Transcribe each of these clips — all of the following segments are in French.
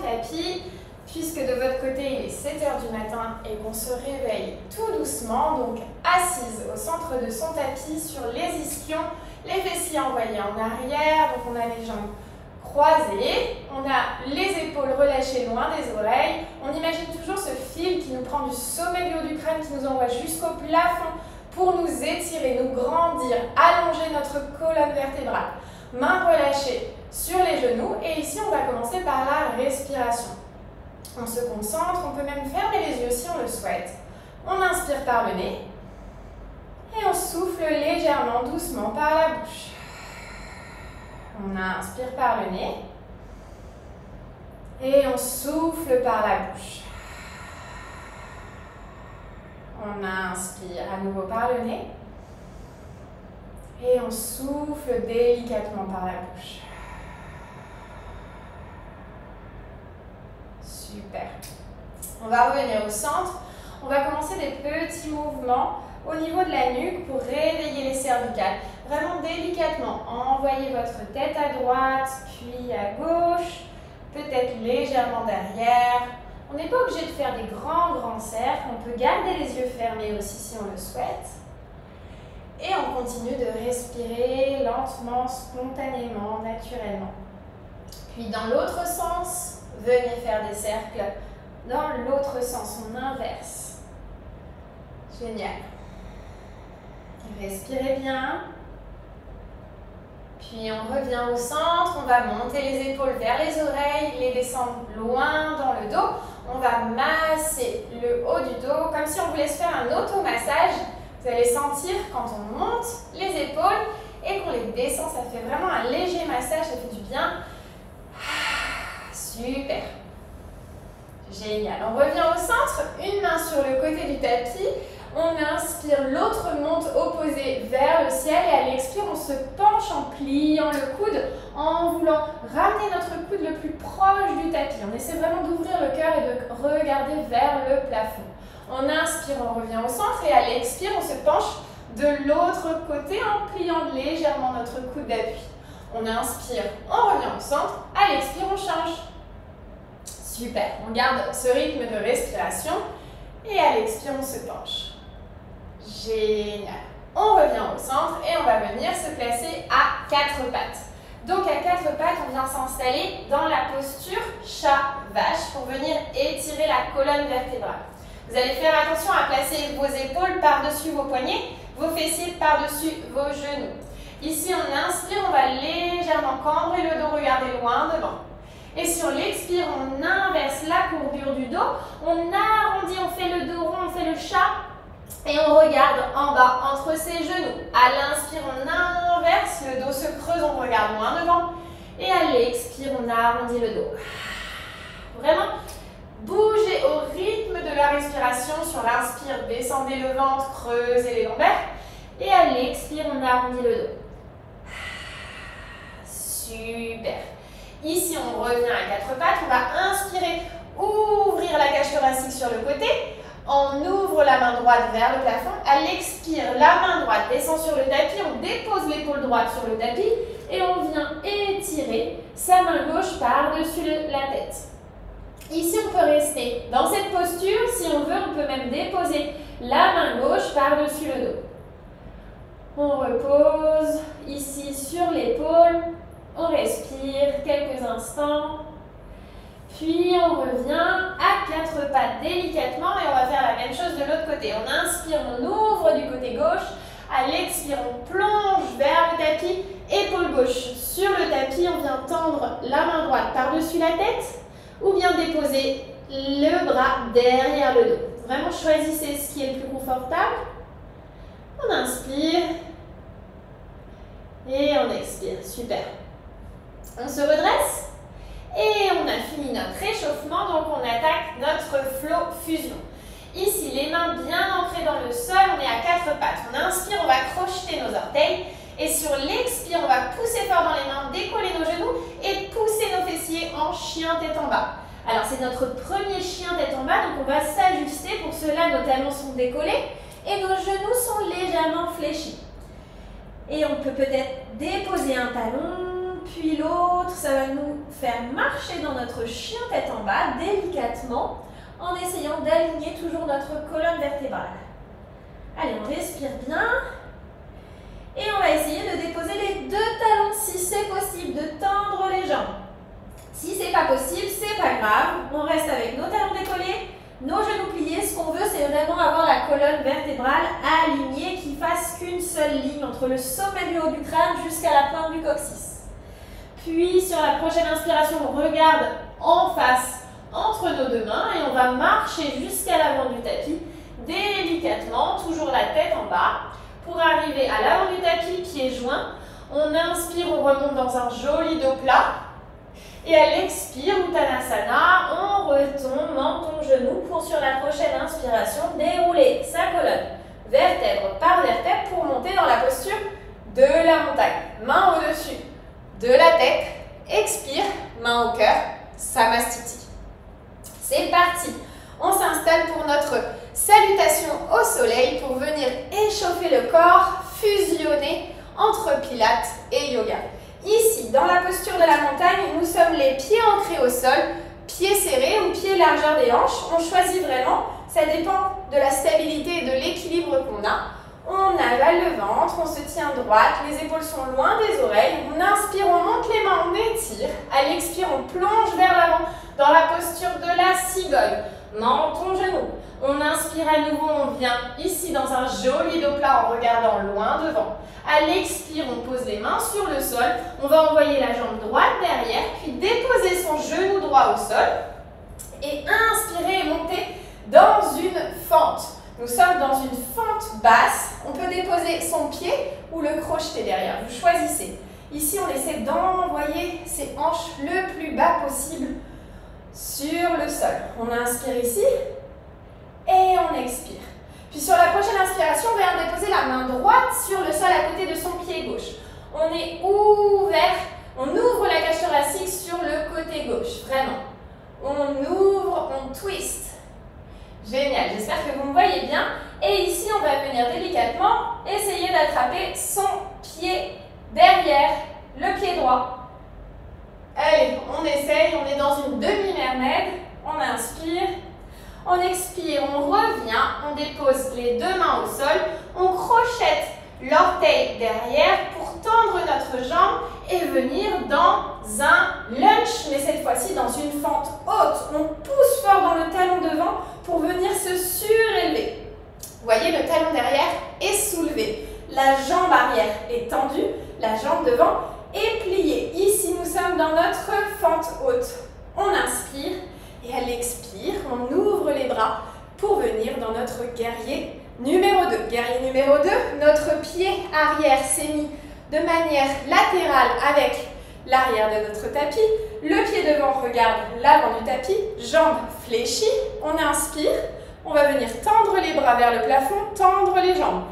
tapis, puisque de votre côté il est 7 h du matin et qu'on se réveille tout doucement, donc assise au centre de son tapis sur les ischions, les fessiers envoyés en arrière, donc on a les jambes croisées, on a les épaules relâchées loin des oreilles, on imagine toujours ce fil qui nous prend du sommet du haut du crâne, qui nous envoie jusqu'au plafond pour nous étirer, nous grandir, allonger notre colonne vertébrale. Mains relâchées sur les genoux et ici on va commencer par la respiration. On se concentre, on peut même fermer les yeux si on le souhaite. On inspire par le nez et on souffle légèrement, doucement par la bouche. On inspire par le nez et on souffle par la bouche. On inspire à nouveau par le nez et on souffle délicatement par la bouche. Super. On va revenir au centre. On va commencer des petits mouvements au niveau de la nuque pour réveiller les cervicales. Vraiment délicatement. Envoyez votre tête à droite, puis à gauche, peut-être légèrement derrière. On n'est pas obligé de faire des grands cercles. On peut garder les yeux fermés aussi si on le souhaite. Et on continue de respirer lentement, spontanément, naturellement. Puis dans l'autre sens, venez faire des cercles. Dans l'autre sens, on inverse. Génial. Respirez bien. Puis on revient au centre. On va monter les épaules vers les oreilles, les descendre loin dans le dos. On va masser le haut du dos comme si on voulait se faire un automassage. Vous allez sentir quand on monte les épaules et qu'on les descend, ça fait vraiment un léger massage, ça fait du bien. Super. Génial. On revient au centre, une main sur le côté du tapis. On inspire, l'autre monte opposée vers le ciel et à l'expire, on se penche en pliant le coude, en voulant ramener notre coude le plus proche du tapis. On essaie vraiment d'ouvrir le cœur et de regarder vers le plafond. On inspire, on revient au centre et à l'expire, on se penche de l'autre côté en pliant légèrement notre coude d'appui. On inspire, on revient au centre, à l'expire, on change. Super, on garde ce rythme de respiration et à l'expire, on se penche. Génial. On revient au centre et on va venir se placer à 4 pattes. Donc à 4 pattes, on vient s'installer dans la posture chat-vache pour venir étirer la colonne vertébrale. Vous allez faire attention à placer vos épaules par-dessus vos poignets, vos fessiers par-dessus vos genoux. Ici, on inspire, on va légèrement cambrer le dos, regardez loin devant. Et sur l'expire, on inverse la courbure du dos, on arrondit, on fait le dos rond, on fait le chat et on regarde en bas entre ses genoux. À l'inspire, on inverse, le dos se creuse, on regarde loin devant. Et à l'expire, on arrondit le dos. Vraiment, bougez au rythme de la respiration. Sur l'inspire, descendez le ventre, creusez les lombaires. Et à l'expire, on arrondit le dos. Super. Ici, on revient à 4 pattes. On va inspirer, ouvrir la cage thoracique sur le côté. On ouvre la main droite vers le plafond. À l'expire, la main droite descend sur le tapis. On dépose l'épaule droite sur le tapis. Et on vient étirer sa main gauche par-dessus la tête. Ici, on peut rester dans cette posture. Si on veut, on peut même déposer la main gauche par-dessus le dos. On repose ici sur l'épaule. On respire quelques instants. Puis on revient à 4 pattes délicatement et on va faire la même chose de l'autre côté. On inspire, on ouvre du côté gauche. À l'expire, on plonge vers le tapis. Épaule gauche sur le tapis. On vient tendre la main droite par-dessus la tête. Ou bien déposer le bras derrière le dos. Vraiment choisissez ce qui est le plus confortable. On inspire. Et on expire. Super. On se redresse. Et on a fini notre échauffement, donc on attaque notre flow fusion. Ici, les mains bien ancrées dans le sol, on est à 4 pattes. On inspire, on va crocheter nos orteils. Et sur l'expire, on va pousser fort dans les mains, décoller nos genoux et pousser nos fessiers en chien tête en bas. Alors, c'est notre premier chien tête en bas, donc on va s'ajuster. Pour cela, nos talons sont décollés et nos genoux sont légèrement fléchis. Et on peut peut-être déposer un talon, puis l'autre. Ça va nous faire marcher dans notre chien tête en bas, délicatement, en essayant d'aligner toujours notre colonne vertébrale. Allez, on respire bien. Et on va essayer de déposer les deux talons si c'est possible, de tendre les jambes. Si c'est pas possible, c'est pas grave. On reste avec nos talons décollés, nos genoux pliés. Ce qu'on veut, c'est vraiment avoir la colonne vertébrale alignée, qui fasse qu'une seule ligne entre le sommet du haut du crâne jusqu'à la pointe du coccyx. Puis sur la prochaine inspiration, on regarde en face entre nos deux mains et on va marcher jusqu'à l'avant du tapis, délicatement, toujours la tête en bas. Pour arriver à l'avant du tapis, pieds joints, on inspire, on remonte dans un joli dos plat. Et à l'expire, Uttanasana, on retombe menton genou pour sur la prochaine inspiration dérouler sa colonne vertèbre par vertèbre pour monter dans la posture de la montagne. Main au-dessus de la tête, expire, main au cœur, Samastiti. C'est parti, on s'installe pour notre salutation au soleil pour venir échauffer le corps, fusionner entre pilates et yoga. Ici, dans la posture de la montagne, nous sommes les pieds ancrés au sol, pieds serrés ou pieds largeur des hanches. On choisit vraiment, ça dépend de la stabilité et de l'équilibre qu'on a. On avale le ventre, on se tient droite, les épaules sont loin des oreilles. On inspire, on monte les mains, on étire. À l'expire, on plonge vers l'avant dans la posture de la cigogne. Menton, genou. On inspire à nouveau, on vient ici dans un joli dos plat en regardant loin devant. À l'expire, on pose les mains sur le sol. On va envoyer la jambe droite derrière, puis déposer son genou droit au sol. Et inspirer et monter dans une fente. Nous sommes dans une fente basse. On peut déposer son pied ou le crocheter derrière. Vous choisissez. Ici, on essaie d'envoyer ses hanches le plus bas possible sur le sol. On inspire ici et on expire. Puis sur la prochaine inspiration, on va déposer la main droite sur le sol à côté de son pied gauche. On est ouvert, on ouvre la cage thoracique sur le côté gauche, vraiment. On ouvre, on twist. Génial, j'espère que vous me voyez bien. Et ici, on va venir délicatement essayer d'attraper son pied derrière le pied droit. Allez, on essaye, on est dans une demi-mermaid. On inspire. On expire, on revient, on dépose les deux mains au sol, on crochette l'orteil derrière pour tendre notre jambe et venir dans un lunge, mais cette fois-ci dans une fente haute. On pousse fort dans le talon devant pour venir se surélever. Vous voyez, le talon derrière est soulevé, la jambe arrière est tendue, la jambe devant est pliée. Ici, nous sommes dans notre fente haute. On inspire. Et à l'expire, on ouvre les bras pour venir dans notre guerrier numéro 2. Guerrier numéro 2, notre pied arrière s'est mis de manière latérale avec l'arrière de notre tapis. Le pied devant regarde l'avant du tapis, jambes fléchies. On inspire, on va venir tendre les bras vers le plafond, tendre les jambes.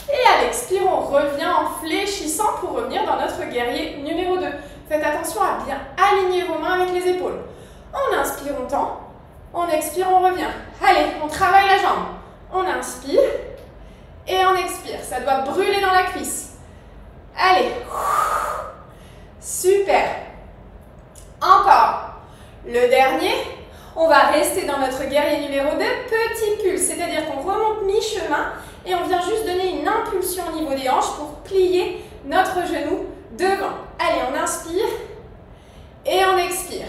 Et à l'expire, on revient en fléchissant pour revenir dans notre guerrier numéro 2. Faites attention à bien aligner vos mains avec les épaules. On inspire, on tend. On expire, on revient. Allez, on travaille la jambe. On inspire et on expire. Ça doit brûler dans la cuisse. Allez. Super. Encore. Le dernier. On va rester dans notre guerrier numéro 2. Petit pulse, c'est-à-dire qu'on remonte mi-chemin et on vient juste donner une impulsion au niveau des hanches pour plier notre genou devant. Allez, on inspire et on expire.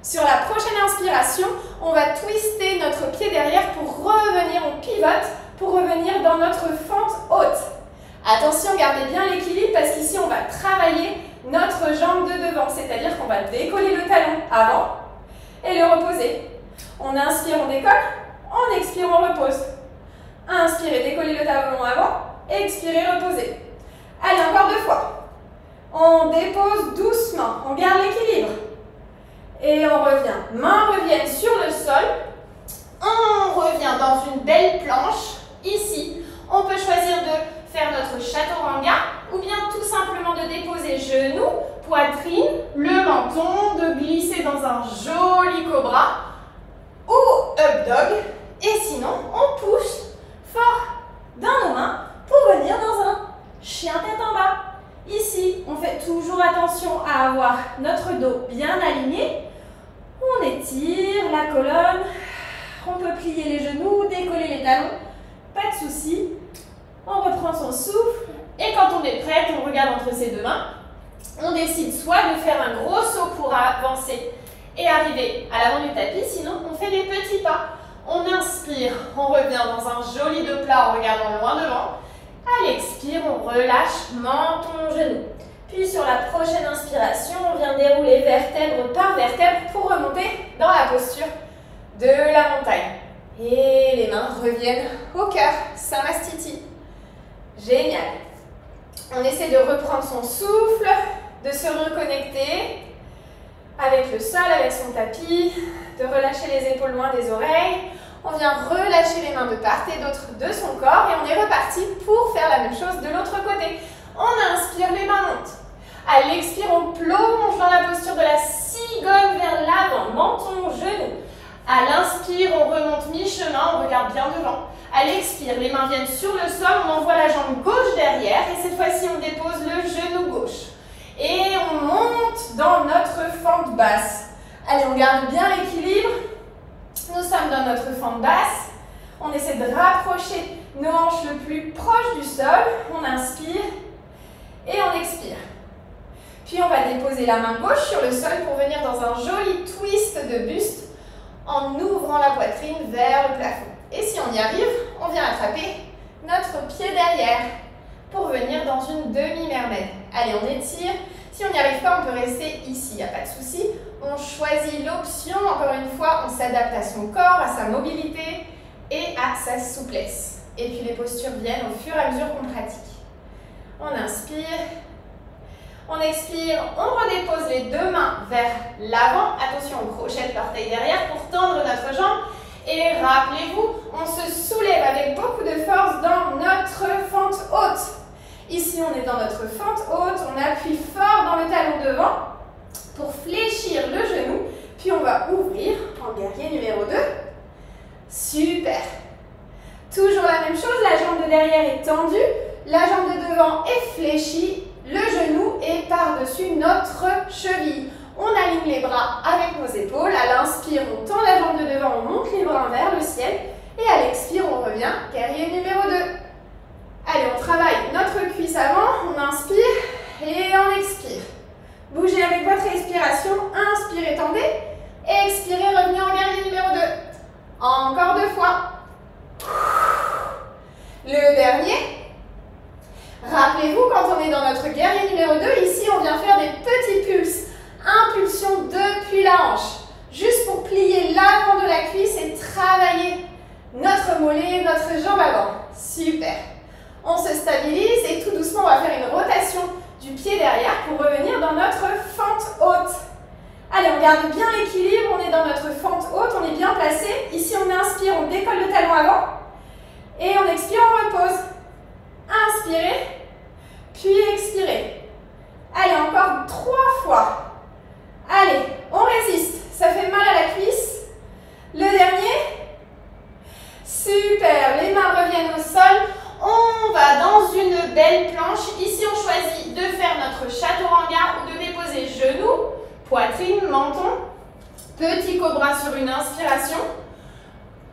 Sur la prochaine inspiration, on va twister notre pied derrière pour revenir, on pivote, pour revenir dans notre fente haute. Attention, gardez bien l'équilibre parce qu'ici, on va travailler notre jambe de devant, c'est-à-dire qu'on va décoller le talon avant et le reposer. On inspire, on décolle, on expire, on repose. Inspirez, décollez le talon avant, expirez, reposez. Allez, encore 2 fois. On dépose doucement, on garde l'équilibre. Et on revient. Mains reviennent sur le sol. On revient dans une belle planche. Ici, on peut choisir de faire notre chaturanga ou bien tout simplement de déposer genoux, poitrine, le menton, de glisser dans un joli cobra ou up dog. Et sinon, on pousse fort dans nos mains pour venir dans un chien tête en bas. Ici, on fait toujours attention à avoir avoir notre dos bien aligné. On étire la colonne. On peut plier les genoux, décoller les talons. Pas de souci. On reprend son souffle. Et quand on est prête, on regarde entre ses deux mains. On décide soit de faire un gros saut pour avancer et arriver à l'avant du tapis, sinon on fait des petits pas. On inspire, on revient dans un joli dos plat en regardant loin devant. À l'expire, on relâche menton, genou. Puis sur la prochaine inspiration, on vient dérouler vertèbre par vertèbre pour remonter dans la posture de la montagne. Et les mains reviennent au cœur, Samastiti. Génial. On essaie de reprendre son souffle, de se reconnecter avec le sol, avec son tapis, de relâcher les épaules loin des oreilles. On vient relâcher les mains de part et d'autre de son corps et on est reparti pour faire la même chose de l'autre côté. On inspire, les mains montent. À l'expire, on plonge dans la posture de la cigogne vers l'avant, menton, genou. À l'inspire, on remonte mi-chemin, on regarde bien devant. À l'expire, les mains viennent sur le sol, on envoie la jambe gauche derrière et cette fois-ci, on dépose le genou gauche. Et on monte dans notre fente basse. Allez, on garde bien l'équilibre. Nous sommes dans notre fente basse. On essaie de rapprocher nos hanches le plus proche du sol. On inspire et on expire. Puis on va déposer la main gauche sur le sol pour venir dans un joli twist de buste en ouvrant la poitrine vers le plafond. Et si on y arrive, on vient attraper notre pied derrière pour venir dans une demi-mermaid. Allez, on étire. Si on n'y arrive pas, on peut rester ici, il n'y a pas de souci. On choisit l'option, encore une fois, on s'adapte à son corps, à sa mobilité et à sa souplesse. Et puis les postures viennent au fur et à mesure qu'on pratique. On inspire, on expire, on redépose les deux mains vers l'avant. Attention, on crochette l'orteil derrière pour tendre notre jambe. Et rappelez-vous, on se soulève avec beaucoup de force dans notre fente haute. Ici, on est dans notre fente haute, on appuie fort dans le talon devant pour fléchir le genou, puis on va ouvrir en guerrier numéro 2. Super. Toujours la même chose, la jambe de derrière est tendue, la jambe de devant est fléchie, le genou est par-dessus notre cheville. On aligne les bras avec nos épaules, à l'inspire, on tend la jambe de devant, on monte les bras vers le ciel, et à l'expire, on revient, guerrier numéro 2. Allez, on travaille notre cuisse avant, on inspire et on expire. Bougez avec votre respiration, inspirez, tendez, expirez, revenez en guerrier numéro 2. Encore 2 fois. Le dernier. Rappelez-vous, quand on est dans notre guerrier numéro 2, ici on vient faire des petits pulses. Impulsion depuis la hanche, juste pour plier l'avant de la cuisse et travailler notre mollet, notre jambe avant. Super. On se stabilise et tout doucement, on va faire une rotation du pied derrière pour revenir dans notre fente haute. Allez, on garde bien l'équilibre, on est dans notre fente haute, on est bien placé. Ici, on inspire, on décolle le talon avant. Et on expire, on repose. Inspirez, puis expirez. Allez, encore 3 fois. Allez, on résiste. Ça fait mal à la cuisse. Le dernier. Super, les mains reviennent au sol. On va dans une belle planche. Ici, on choisit de faire notre chaturanga ou de déposer genoux, poitrine, menton. Petit cobra sur une inspiration.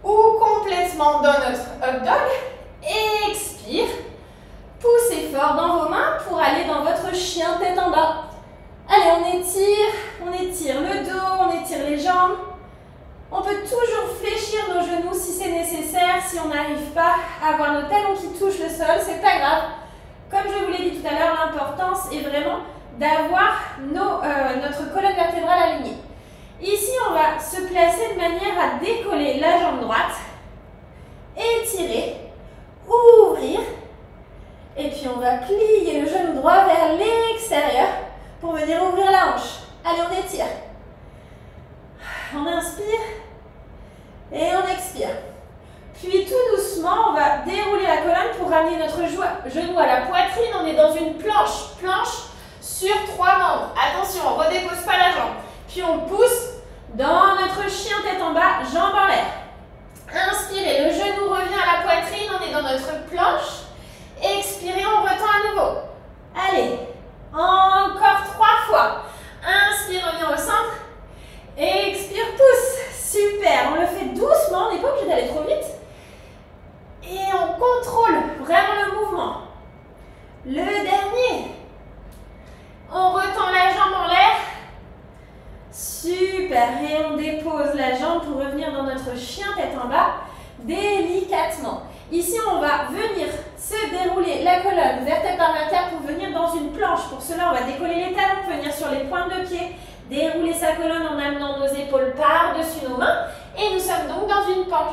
Ou complètement dans notre up dog. Expire. Poussez fort dans vos mains pour aller dans votre chien tête en bas. Allez, on étire le dos, on étire les jambes. On peut toujours fléchir nos genoux si c'est nécessaire, si on n'arrive pas à avoir nos talons qui touchent le sol, c'est pas grave. Comme je vous l'ai dit tout à l'heure, l'importance est vraiment d'avoir notre colonne vertébrale alignée. Ici, on va se placer de manière à décoller la jambe droite, étirer, ouvrir, et puis on va plier le genou droit vers l'extérieur pour venir ouvrir la hanche. Allez, on étire. On inspire et on expire. Puis tout doucement, on va dérouler la colonne pour ramener notre genou à la poitrine. On est dans une planche sur 3 membres. Attention, on ne redépose pas la jambe. Puis on pousse dans notre chien tête en bas, jambe en l'air. Inspirez, le genou revient à la poitrine, on est dans notre planche. Expirez, on retend à nouveau. Allez, encore 3 fois. d'aller trop vite. Et on contrôle vraiment le mouvement. Le dernier. On retend la jambe en l'air. Super. Et on dépose la jambe pour revenir dans notre chien tête en bas, délicatement. Ici, on va venir se dérouler la colonne vertèbre par vertèbre pour venir dans une planche. Pour cela, on va décoller les talons, venir sur les pointes de pied, dérouler sa colonne en amenant nos épaules par-dessus nos mains. Et nous sommes donc dans une planche.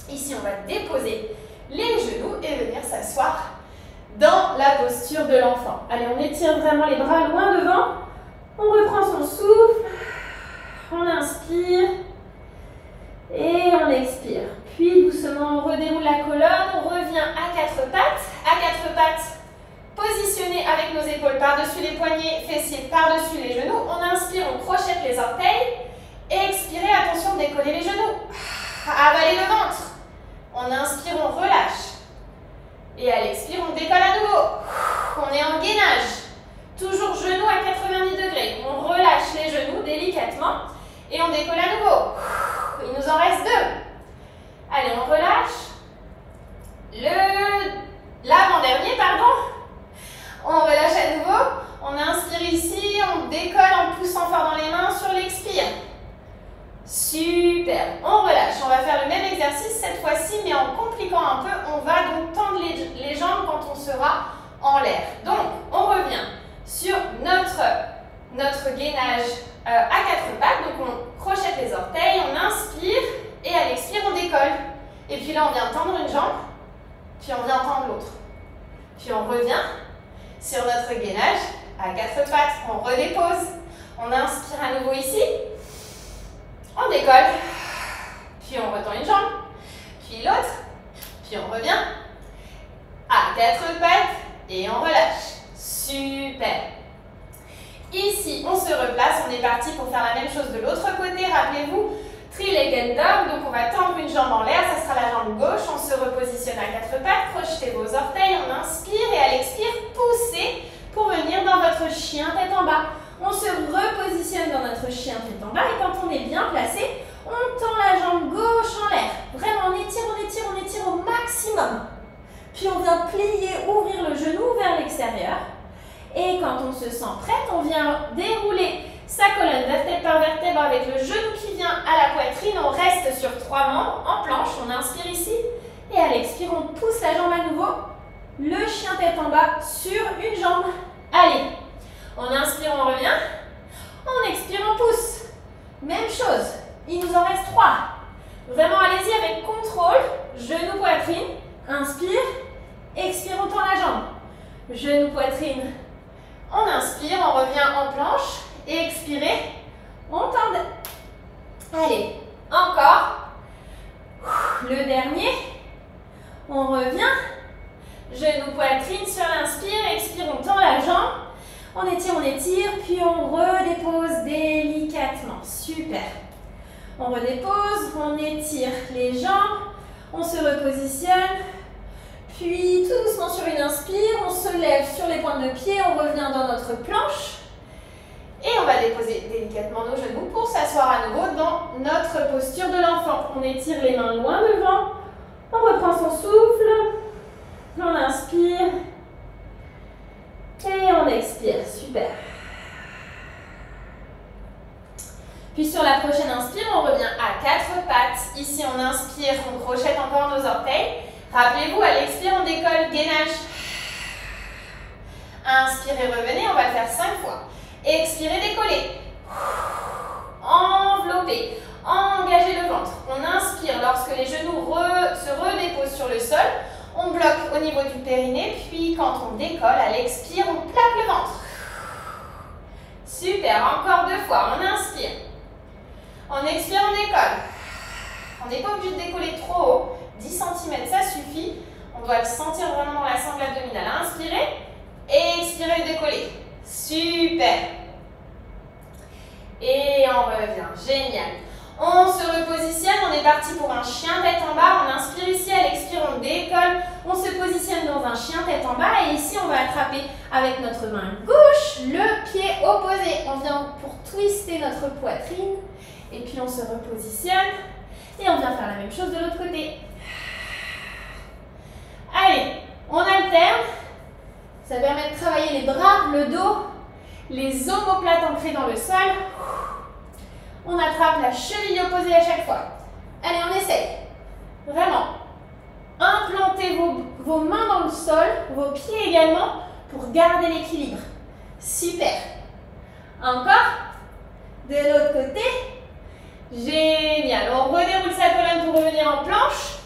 Ici, on va déposer les genoux et venir s'asseoir dans la posture de l'enfant. Allez, on étire vraiment les bras loin devant. On reprend son souffle. On inspire. Et on expire. Puis doucement, on redéroule la colonne. On revient à quatre pattes. À quatre pattes, positionné avec nos épaules par-dessus les poignets, fessiers par-dessus les genoux. On inspire, on crochette les orteils. Et expirez, attention, décoller les genoux. Avaler le ventre. On inspire, on relâche. Et à l'expire, on décolle à nouveau. On est en gainage. Toujours genoux à 90 degrés. On relâche les genoux délicatement. Et on décolle à nouveau. Il nous en reste deux. Allez, on relâche. L'avant-dernier, pardon. On relâche à nouveau. On inspire ici. On décolle en poussant fort dans les mains sur l'expire. Super. On relâche. On va faire le même exercice cette fois-ci, mais en compliquant un peu. On va donc tendre les jambes quand on sera en l'air. Donc, on revient sur notre gainage à quatre pattes. Donc, on crochette les orteils, on inspire et à l'expire, on décolle. Et puis là, on vient tendre une jambe, puis on vient tendre l'autre. Puis on revient sur notre gainage à quatre pattes. On redépose. On inspire à nouveau ici. On décolle. Puis on retend une jambe. Puis l'autre. Puis on revient à quatre pattes et on relâche. Super. Ici, on se replace. On est parti pour faire la même chose de l'autre côté. Rappelez-vous, three-legged dog. Donc, on va tendre une jambe en l'air. Ça sera la jambe gauche. On se repositionne à quatre pattes. Crochetez vos orteils. On inspire et à l'expire, poussez pour venir dans votre chien tête en bas. On se repositionne dans notre chien tête en bas. Et quand on est bien placé, on tend la jambe gauche en l'air. Vraiment, on étire, on étire, on étire au maximum. Puis, on vient plier, ouvrir le genou vers l'extérieur. Et quand on se sent prête, on vient dérouler sa colonne vertèbre par vertèbre avec le genou qui vient à la poitrine. On reste sur trois membres en planche. On inspire ici. Et à l'expire, on pousse la jambe à nouveau. Le chien tête en bas sur une jambe. Allez, on inspire, on revient. On expire, on pousse. Même chose. Il nous en reste trois. Vraiment, allez-y avec contrôle. Genou, poitrine. Inspire. Expire, on tend la jambe. Genou, poitrine. On inspire, on revient en planche. Et expirez, on tend. Allez, encore. Le dernier. On revient. Genou, poitrine sur l'inspire. Expire, on tend la jambe. On étire, puis on redépose délicatement. Super. On redépose, on étire les jambes. On se repositionne. Puis tout doucement sur une inspire, on se lève sur les pointes de pied, on revient dans notre planche. Et on va déposer délicatement nos genoux pour s'asseoir à nouveau dans notre posture de l'enfant. On étire les mains loin devant, on reprend son souffle, on inspire et on expire. Super. Puis sur la prochaine inspire, on revient à quatre pattes. Ici, on inspire, on crochette encore nos orteils. Rappelez-vous, à l'expire, on décolle, gainage. Inspirez, revenez, on va le faire 5 fois. Expirez, décollez. Enveloppez, engagez le ventre. On inspire lorsque les genoux se redéposent sur le sol. On bloque au niveau du périnée, puis quand on décolle, à l'expire, on plaque le ventre. Super, encore 2 fois, on inspire. On expire, on décolle. On n'est pas obligé de décoller trop haut. 10 cm, ça suffit. On doit le sentir vraiment dans la sangle abdominale. Inspirez et expirez, décollez. Super. Et on revient. Génial. On se repositionne. On est parti pour un chien tête en bas. On inspire ici. À l'expire, on décolle. On se positionne dans un chien tête en bas. Et ici, on va attraper avec notre main gauche le pied opposé. On vient pour twister notre poitrine. Et puis, on se repositionne. Et on vient faire la même chose de l'autre côté. Allez, on alterne. Ça permet de travailler les bras, le dos, les omoplates ancrées dans le sol. On attrape la cheville opposée à chaque fois. Allez, on essaye. Vraiment. Implantez vos mains dans le sol, vos pieds également, pour garder l'équilibre. Super. Encore. De l'autre côté. Génial. On redéroule sa colonne pour revenir en planche.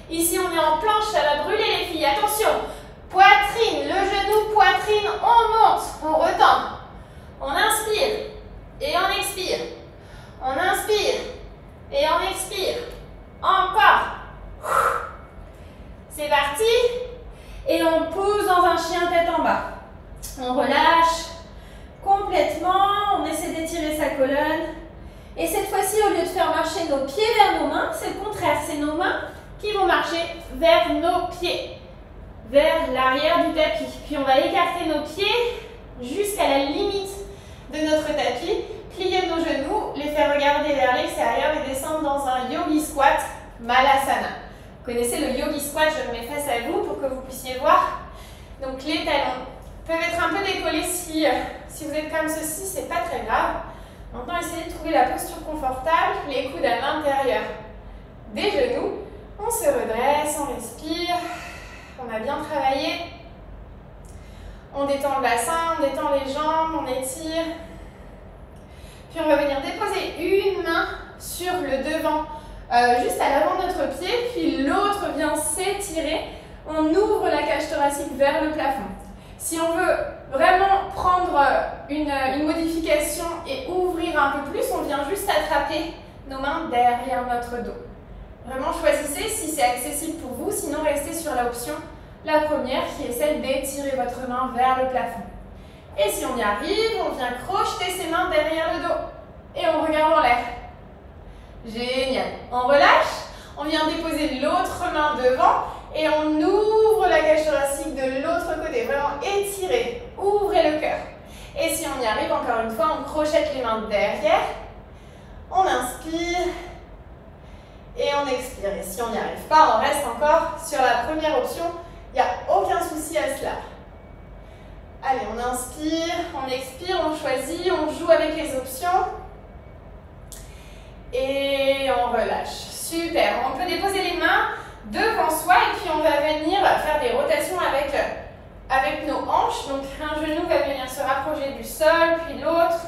Ici, on est en planche, ça va brûler les filles. Attention. Poitrine, le genou, poitrine, on monte, on retend. On inspire et on expire. On inspire et on expire. Encore. C'est parti. Et on pousse dans un chien tête en bas. On relâche complètement. On essaie d'étirer sa colonne. Et cette fois-ci, au lieu de faire marcher nos pieds vers nos mains, c'est le contraire. C'est nos mains qui vont marcher vers nos pieds, vers l'arrière du tapis. Puis on va écarter nos pieds jusqu'à la limite de notre tapis, plier nos genoux, les faire regarder vers l'extérieur et descendre dans un yogi squat malasana. Vous connaissez le yogi squat, je le mets face à vous pour que vous puissiez voir. Donc les talons peuvent être un peu décollés si vous êtes comme ceci, c'est pas très grave. Maintenant, essayez de trouver la posture confortable, les coudes à l'intérieur des genoux. On se redresse, on respire. On a bien travaillé. On détend le bassin, on détend les jambes, on étire. Puis on va venir déposer une main sur le devant, juste à l'avant de notre pied, puis l'autre vient s'étirer. On ouvre la cage thoracique vers le plafond. Si on veut vraiment prendre une modification et ouvrir un peu plus, on vient juste attraper nos mains derrière notre dos. Vraiment choisissez si c'est accessible pour vous, sinon restez sur l'option, la première qui est celle d'étirer votre main vers le plafond. Et si on y arrive, on vient crocheter ses mains derrière le dos et on regarde en l'air. Génial. On relâche, on vient déposer l'autre main devant et on ouvre la cage thoracique de l'autre côté. Vraiment étirez, ouvrez le cœur. Et si on y arrive, encore une fois, on crochette les mains derrière. On inspire et on expire. Et si on n'y arrive pas, on reste encore sur la première option. Il n'y a aucun souci à cela. Allez, on inspire, on expire, on choisit, on joue avec les options. Et on relâche. Super. On peut déposer les mains devant soi et puis on va venir faire des rotations avec nos hanches. Donc un genou va venir se rapprocher du sol, puis l'autre.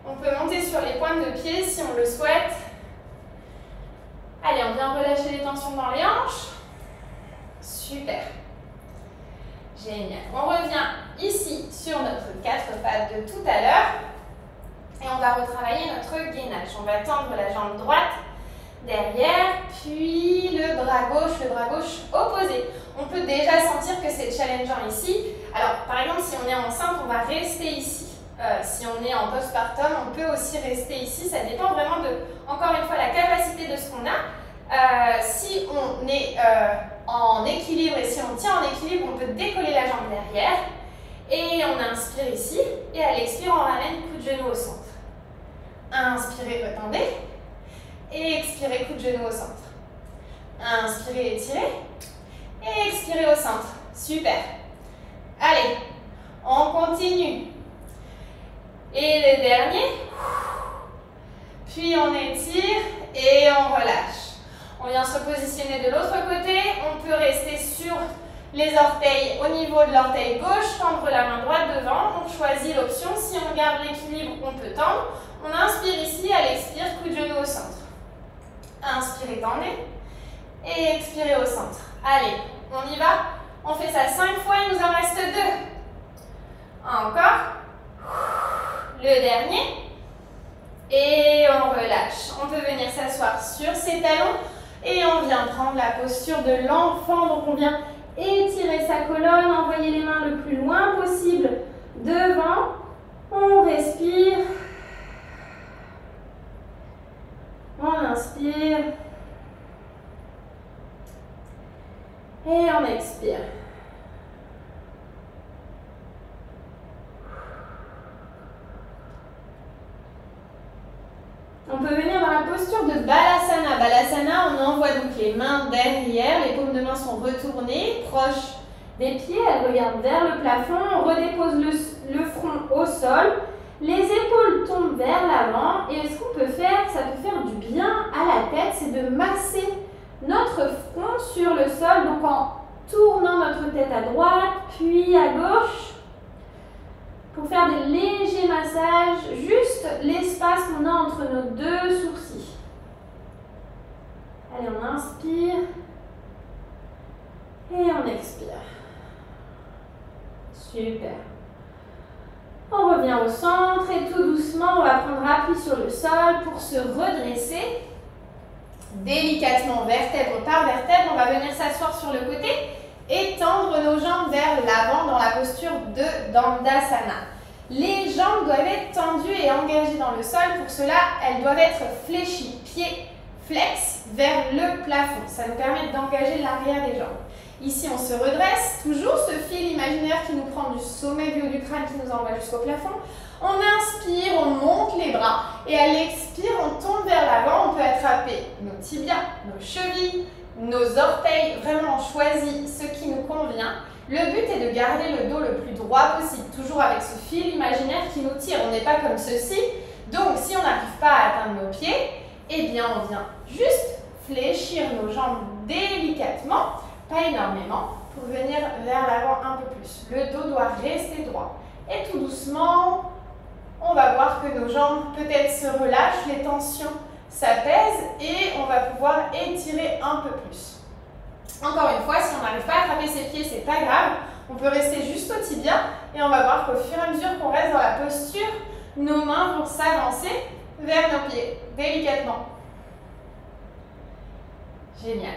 On peut monter sur les pointes de pied si on le souhaite. Allez, on vient relâcher les tensions dans les hanches. Super. Génial. On revient ici sur notre 4 pattes de tout à l'heure. Et on va retravailler notre gainage. On va tendre la jambe droite derrière, puis le bras gauche opposé. On peut déjà sentir que c'est challengeant ici. Alors, par exemple, si on est enceinte, on va rester ici. Si on est en postpartum, on peut aussi rester ici. Ça dépend vraiment de, encore une fois, la capacité de ce qu'on a. Si on est en équilibre et si on tient en équilibre, on peut décoller la jambe derrière. Et on inspire ici. Et à l'expire, on ramène coup de genou au centre. Inspirez, retendez. Et expirez, coup de genou au centre. Inspirez, étirez. Et expirez au centre. Super. Allez, on continue. Et le dernier. Puis on étire et on relâche. On vient se positionner de l'autre côté. On peut rester sur les orteils au niveau de l'orteil gauche, tendre la main droite devant. On choisit l'option. Si on garde l'équilibre, on peut tendre. On inspire ici, à l'expire, coup de genou au centre. Inspirez, tendez. Et expirez au centre. Allez, on y va. On fait ça 5 fois, il nous en reste 2. Encore. Le dernier. Et on relâche. On peut venir s'asseoir sur ses talons. Et on vient prendre la posture de l'enfant. Donc on vient étirer sa colonne, envoyer les mains le plus loin possible devant. On respire. On inspire. Et on expire. On peut venir dans la posture de Balasana. Balasana, on envoie donc les mains derrière, les paumes de main sont retournées, proches des pieds, elles regardent vers le plafond, on redépose le front au sol, les épaules tombent vers l'avant et ce qu'on peut faire, ça peut faire du bien à la tête, c'est de masser notre front sur le sol, donc en tournant notre tête à droite, puis à gauche, pour faire des légers massages, juste l'espace qu'on a entre nos deux sourcils. Allez, on inspire et on expire. Super. On revient au centre et tout doucement, on va prendre appui sur le sol pour se redresser. Délicatement, vertèbre par vertèbre, on va venir s'asseoir sur le côté et tendre nos jambes vers l'avant dans la posture de Dandasana. Les jambes doivent être tendues et engagées dans le sol. Pour cela, elles doivent être fléchies, pieds flex vers le plafond. Ça nous permet d'engager l'arrière des jambes. Ici, on se redresse, toujours ce fil imaginaire qui nous prend du sommet du haut du crâne, qui nous envoie jusqu'au plafond. On inspire, on monte les bras et à l'expire, on tombe vers l'avant. On peut attraper nos tibias, nos chevilles, nos orteils. Vraiment, on choisit ce qui nous convient. Le but est de garder le dos le plus droit possible, toujours avec ce fil imaginaire qui nous tire. On n'est pas comme ceci. Donc, si on n'arrive pas à atteindre nos pieds, eh bien, on vient juste fléchir nos jambes délicatement, pas énormément, pour venir vers l'avant un peu plus. Le dos doit rester droit. Et tout doucement, on va voir que nos jambes peut-être se relâchent, les tensions s'apaisent et on va pouvoir étirer un peu plus. Encore une fois, si on n'arrive pas à attraper ses pieds, c'est pas grave. On peut rester juste au tibia et on va voir qu'au fur et à mesure qu'on reste dans la posture, nos mains vont s'avancer vers nos pieds, délicatement. Génial.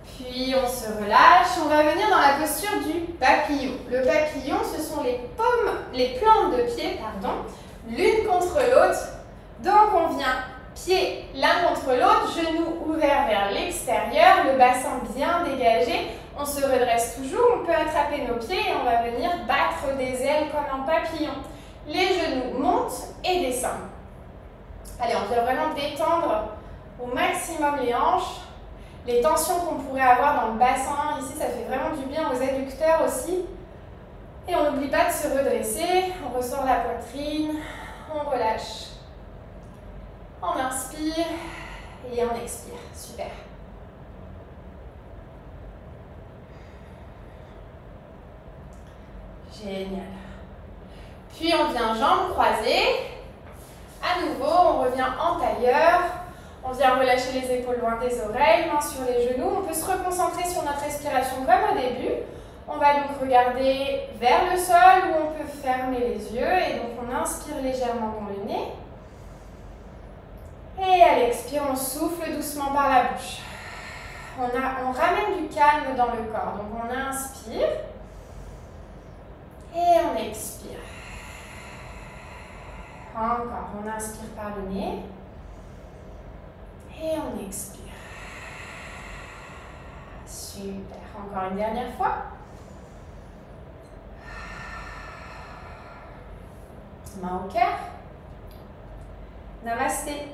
Puis on se relâche, on va venir dans la posture du papillon. Le papillon, ce sont les plantes de pied, l'une contre l'autre. Donc on vient pieds l'un contre l'autre, genoux ouverts vers l'extérieur, le bassin bien dégagé. On se redresse toujours, on peut attraper nos pieds et on va venir battre des ailes comme un papillon. Les genoux montent et descendent. Allez, on vient vraiment détendre au maximum les hanches. Les tensions qu'on pourrait avoir dans le bassin, ici, ça fait vraiment du bien aux adducteurs aussi. Et on n'oublie pas de se redresser, on ressort la poitrine, on relâche. On inspire et on expire. Super. Génial. Puis on vient jambes croisées. À nouveau, on revient en tailleur. On vient relâcher les épaules loin des oreilles, mains sur les genoux. On peut se reconcentrer sur notre respiration comme au début. On va donc regarder vers le sol où on peut fermer les yeux. Et donc on inspire légèrement dans le nez. Et à l'expire, on souffle doucement par la bouche. On ramène du calme dans le corps. Donc on inspire. Et on expire. Encore, on inspire par le nez. Et on expire. Super. Encore une dernière fois. Main au cœur. Namasté.